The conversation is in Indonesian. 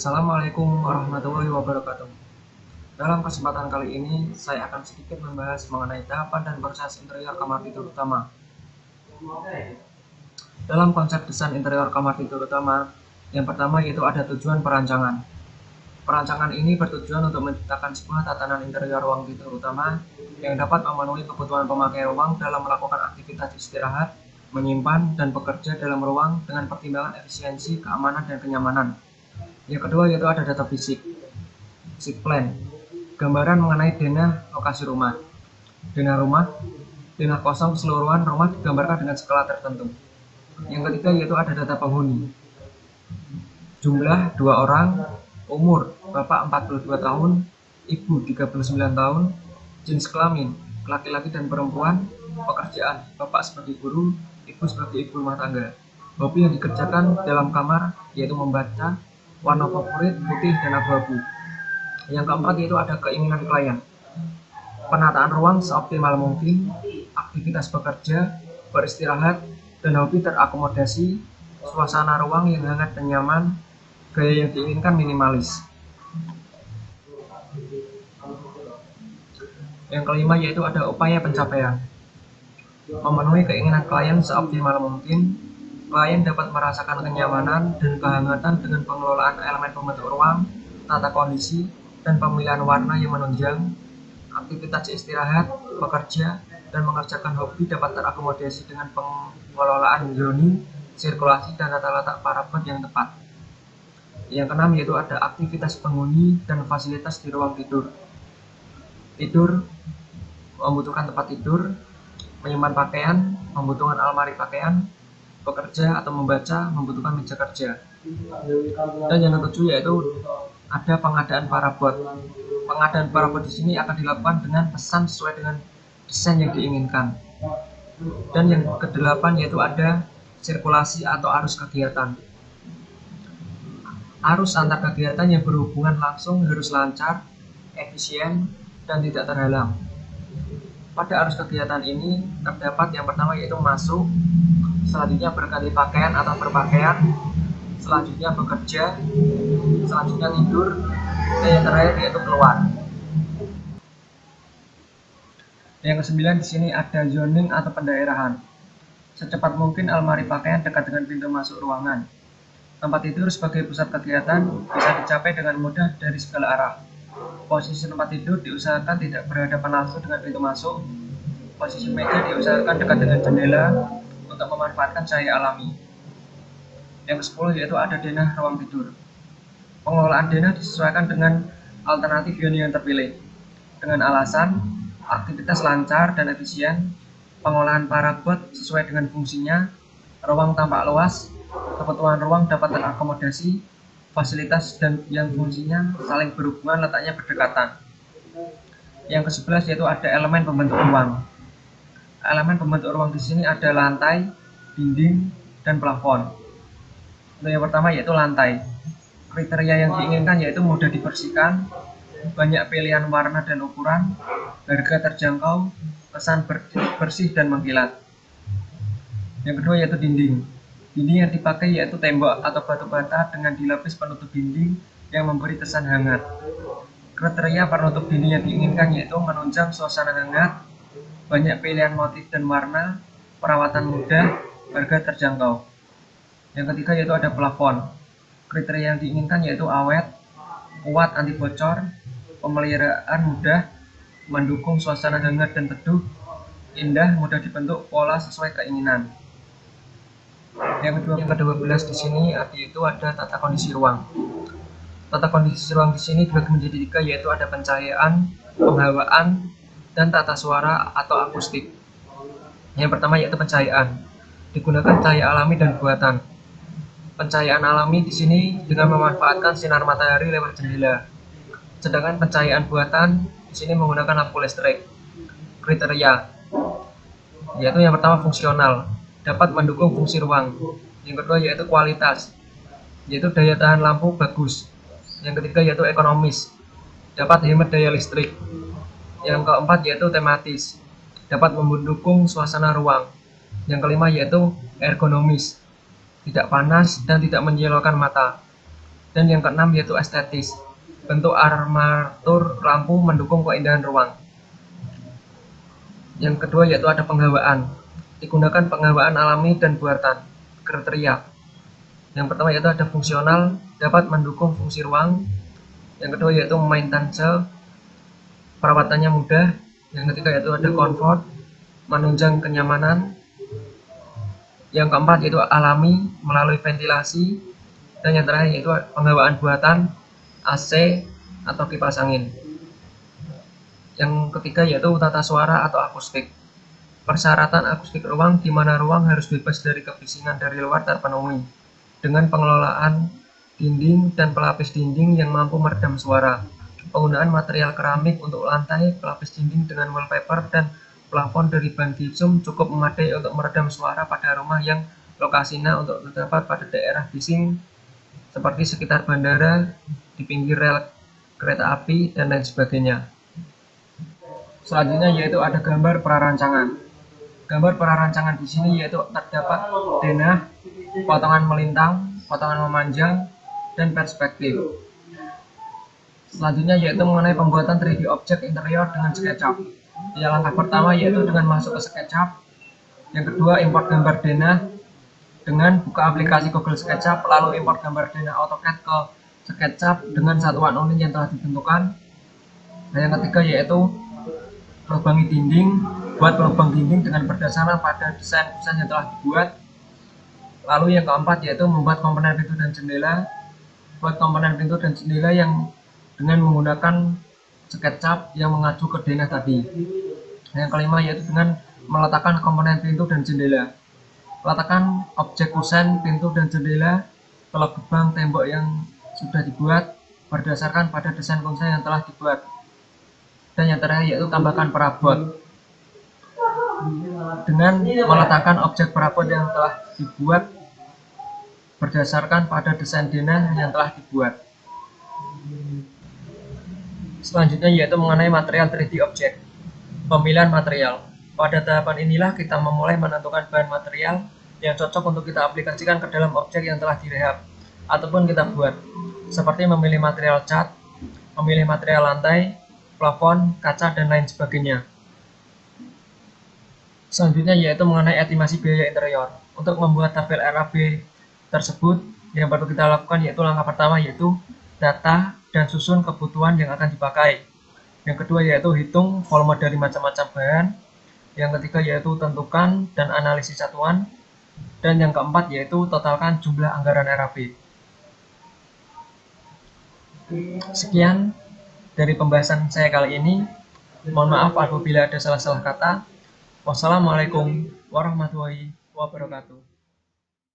Assalamualaikum warahmatullahi wabarakatuh. Dalam kesempatan kali ini, saya akan sedikit membahas mengenai tahapan dan proses interior kamar tidur utama. Dalam konsep desain interior kamar tidur utama, yang pertama yaitu ada tujuan perancangan. Perancangan ini bertujuan untuk menciptakan sebuah tatanan interior ruang tidur utama yang dapat memenuhi kebutuhan pemakai ruang dalam melakukan aktivitas istirahat, menyimpan, dan bekerja dalam ruang dengan pertimbangan efisiensi, keamanan, dan kenyamanan. Yang kedua yaitu ada data fisik plan, gambaran mengenai denah lokasi rumah. Denah kosong keseluruhan rumah digambarkan dengan skala tertentu. Yang ketiga yaitu ada data penghuni. Jumlah 2 orang, umur bapak 42 tahun, ibu 39 tahun, jenis kelamin laki-laki dan perempuan, pekerjaan bapak sebagai guru, ibu sebagai ibu rumah tangga. Hobi yang dikerjakan dalam kamar yaitu membaca, warna favorit putih dan abu-abu. Yang keempat yaitu ada keinginan klien. Penataan ruang seoptimal mungkin, aktivitas bekerja, beristirahat, dan hobi terakomodasi, suasana ruang yang hangat dan nyaman, gaya yang diinginkan minimalis. Yang kelima yaitu ada upaya pencapaian. Memenuhi keinginan klien seoptimal mungkin. Klien dapat merasakan kenyamanan dan kehangatan dengan pengelolaan elemen pembentuk ruang, tata kondisi, dan pemilihan warna yang menunjang. Aktivitas istirahat, bekerja, dan mengerjakan hobi dapat terakomodasi dengan pengelolaan zoning, sirkulasi, dan tata letak parabot yang tepat. Yang keenam yaitu ada aktivitas penghuni dan fasilitas di ruang tidur. Tidur membutuhkan tempat tidur, menyimpan pakaian, membutuhkan almari pakaian, bekerja atau membaca membutuhkan meja kerja. Dan yang ketujuh yaitu ada pengadaan parabot. Pengadaan parabot di sini akan dilakukan dengan pesan sesuai dengan desain yang diinginkan. Dan yang kedelapan yaitu ada sirkulasi atau arus kegiatan. Arus antar kegiatan yang berhubungan langsung harus lancar, efisien, dan tidak terhalang. Pada arus kegiatan ini terdapat yang pertama yaitu masuk, selanjutnya berganti pakaian atau berpakaian, selanjutnya bekerja, selanjutnya tidur, dan yang terakhir yaitu keluar. Yang kesembilan di sini ada zoning atau pendaerahan. Secepat mungkin almari pakaian dekat dengan pintu masuk ruangan. Tempat tidur sebagai pusat kegiatan bisa dicapai dengan mudah dari segala arah. Posisi tempat tidur diusahakan tidak berhadapan langsung dengan pintu masuk. Posisi meja diusahakan dekat dengan jendela untuk memanfaatkan cahaya alami. Yang ke-10 yaitu ada denah ruang tidur. Pengelolaan denah disesuaikan dengan alternatif unit yang terpilih. Dengan alasan aktivitas lancar dan efisien, pengolahan parabot sesuai dengan fungsinya, ruang tampak luas, kebutuhan ruang dapat terakomodasi, fasilitas dan yang fungsinya saling berhubungan letaknya berdekatan. Yang ke-11 yaitu ada elemen pembentuk ruang. Elemen pembentuk ruang di sini ada lantai, dinding, dan plafon. Untuk yang pertama yaitu lantai. Kriteria yang diinginkan yaitu mudah dibersihkan, banyak pilihan warna dan ukuran, harga terjangkau, kesan bersih dan mengkilat. Yang kedua yaitu dinding. Dinding yang dipakai yaitu tembok atau batu bata dengan dilapis penutup dinding yang memberi kesan hangat. Kriteria penutup dinding yang diinginkan yaitu menunjang suasana hangat, banyak pilihan motif dan warna, perawatan mudah, harga terjangkau. Yang ketiga yaitu ada plafon. Kriteria yang diinginkan yaitu awet, kuat anti bocor, pemeliharaan mudah, mendukung suasana hangat dan teduh, indah, mudah dibentuk, pola sesuai keinginan. Yang ke-12 di sini yaitu ada tata kondisi ruang. Tata kondisi ruang di sini dibagi menjadi 3 yaitu ada pencahayaan, penghawaan, dan tata suara atau akustik. Yang pertama yaitu pencahayaan. Digunakan cahaya alami dan buatan. Pencahayaan alami di sini dengan memanfaatkan sinar matahari lewat jendela. Sedangkan pencahayaan buatan di sini menggunakan lampu listrik. Kriteria yaitu yang pertama fungsional, dapat mendukung fungsi ruang. Yang kedua yaitu kualitas, yaitu daya tahan lampu bagus. Yang ketiga yaitu ekonomis, dapat hemat daya listrik. Yang keempat yaitu tematis, dapat mendukung suasana ruang. Yang kelima yaitu ergonomis, tidak panas dan tidak menyilaukan mata. Dan yang keenam yaitu estetis. Bentuk armatur lampu mendukung keindahan ruang. Yang kedua yaitu ada penghawaan. Digunakan penghawaan alami dan buatan. Kriteria. Yang pertama yaitu ada fungsional, dapat mendukung fungsi ruang. Yang kedua yaitu maintenance, perawatannya mudah. Yang ketiga yaitu ada comfort, menunjang kenyamanan. Yang keempat yaitu alami, melalui ventilasi. Dan yang terakhir yaitu penghawaan buatan, AC atau kipas angin. Yang ketiga yaitu tata suara atau akustik. Persyaratan akustik ruang, di mana ruang harus bebas dari kebisingan dari luar terpenuhi, dengan pengelolaan dinding dan pelapis dinding yang mampu meredam suara. Penggunaan material keramik untuk lantai, pelapis dinding dengan wallpaper, dan plafon dari bahan gipsum cukup memadai untuk meredam suara pada rumah yang lokasinya untuk terdapat pada daerah bising seperti sekitar bandara, di pinggir rel kereta api, dan lain sebagainya. Selanjutnya yaitu ada gambar prarancangan. Gambar prarancangan di sini yaitu terdapat denah, potongan melintang, potongan memanjang, dan perspektif. Selanjutnya yaitu mengenai pembuatan 3D objek interior dengan SketchUp. Yang langkah pertama yaitu dengan masuk ke SketchUp. Yang kedua import gambar denah dengan buka aplikasi Google SketchUp, lalu import gambar denah AutoCAD ke SketchUp dengan satuan unit yang telah ditentukan. Dan yang ketiga yaitu lubangi dinding, buat lubang dinding dengan berdasarkan pada desain yang telah dibuat. Lalu yang keempat yaitu membuat komponen pintu dan jendela. Buat komponen pintu dan jendela yang dengan menggunakan SketchUp yang mengacu ke denah tadi. Yang kelima yaitu dengan meletakkan komponen pintu dan jendela. Letakkan objek kusen pintu dan jendela ke lubang tembok yang sudah dibuat berdasarkan pada desain kusen yang telah dibuat. Dan yang terakhir yaitu tambahkan perabot. Dengan meletakkan objek perabot yang telah dibuat berdasarkan pada desain denah yang telah dibuat. Selanjutnya yaitu mengenai material 3D objek. Pemilihan material. Pada tahapan inilah kita memulai menentukan bahan material yang cocok untuk kita aplikasikan ke dalam objek yang telah direhab ataupun kita buat, seperti memilih material cat, memilih material lantai, plafon, kaca, dan lain sebagainya. Selanjutnya yaitu mengenai estimasi biaya interior. Untuk membuat tabel RAB tersebut, yang perlu kita lakukan yaitu langkah pertama yaitu data dan susun kebutuhan yang akan dipakai. Yang kedua yaitu hitung volume dari macam-macam bahan. Yang ketiga yaitu tentukan dan analisis satuan. Dan yang keempat yaitu totalkan jumlah anggaran RAB. Sekian dari pembahasan saya kali ini. Mohon maaf apabila ada salah-salah kata. Wassalamualaikum warahmatullahi wabarakatuh.